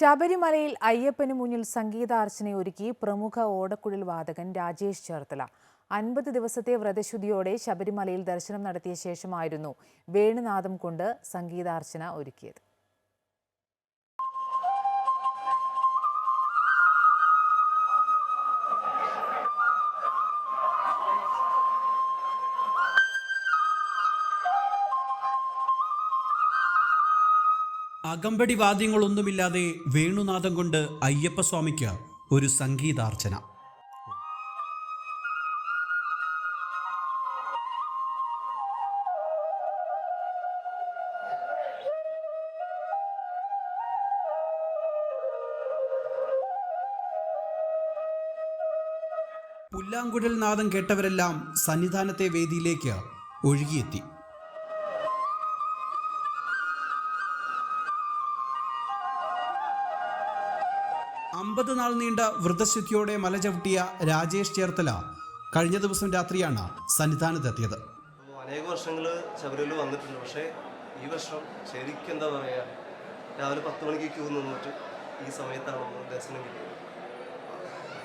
ശബരിമലയിൽ അയ്യപ്പന് മുന്നിൽ സംഗീതാർച്ചനയൊരുക്കി പ്രമുഖ ഓടക്കുഴൽ വാദകൻ രാജേഷ് ചേർത്തല 50 ദിവസത്തെ വ്രതശുദ്ധിയോടെ ശബരിമലയിൽ ദർശനം നടത്തിയ ശേഷമായിരുന്നു വേണുനാദം കൊണ്ട് സംഗീതാർച്ചന ഒരുക്കിയത്. അകമ്പടി വാദ്യങ്ങളൊന്നുമില്ലാതെ വേണുനാദം കൊണ്ട് അയ്യപ്പസ്വാമിക്ക് ഒരു സംഗീതാർച്ചന. പുല്ലാങ്കുഴൽ നാദം കേട്ടവരെല്ലാം സന്നിധാനത്തെ വേദിയിലേക്ക് ഒഴുകിയെത്തി. അമ്പത് നാൾ നീണ്ട വ്രതശുദ്ധിയോടെ മല ചവിട്ടിയ രാജേഷ് ചേർത്തല കഴിഞ്ഞ ദിവസം രാത്രിയാണ് സന്നിധാനത്തെത്തിയത്. അനേക വർഷങ്ങൾ ശബരിമല വന്നിട്ടുണ്ട്. പക്ഷേ ഈ വർഷം ശരിക്കും എന്താ പറയുക, രാവിലെ 10 മണിക്ക് ക്യൂ നിന്നിട്ട് ഈ സമയത്താണ് നമ്മൾ ദർശനം കിട്ടിയത്.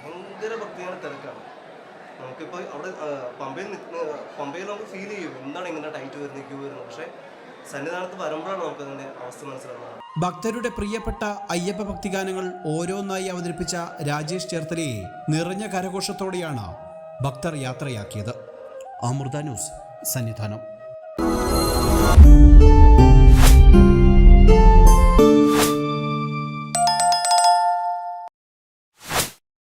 ഭയങ്കര ഭക്തിയാണ്, തിരക്കാണ്. നമുക്കിപ്പോൾ അവിടെ പമ്പയിൽ നമുക്ക് ഫീൽ ചെയ്യും എന്താണ് ഇങ്ങനെ ടൈറ്റ് വരുന്നത്, ക്യൂ വരുന്നത്. പക്ഷേ സന്നിധാനത്ത് വരുമ്പോഴാണ് നമുക്ക് അതിൻ്റെ അവസ്ഥ മനസ്സിലാകുന്നത്. ഭക്തരുടെ പ്രിയപ്പെട്ട അയ്യപ്പ ഭക്തിഗാനങ്ങൾ ഓരോന്നായി അവതരിപ്പിച്ച രാജേഷ് ചേർത്തലയെ നിറഞ്ഞ കരഘോഷത്തോടെയാണ് ഭക്തർ യാത്രയാക്കിയത്. അമൃത ന്യൂസ്, സന്നിധാനം.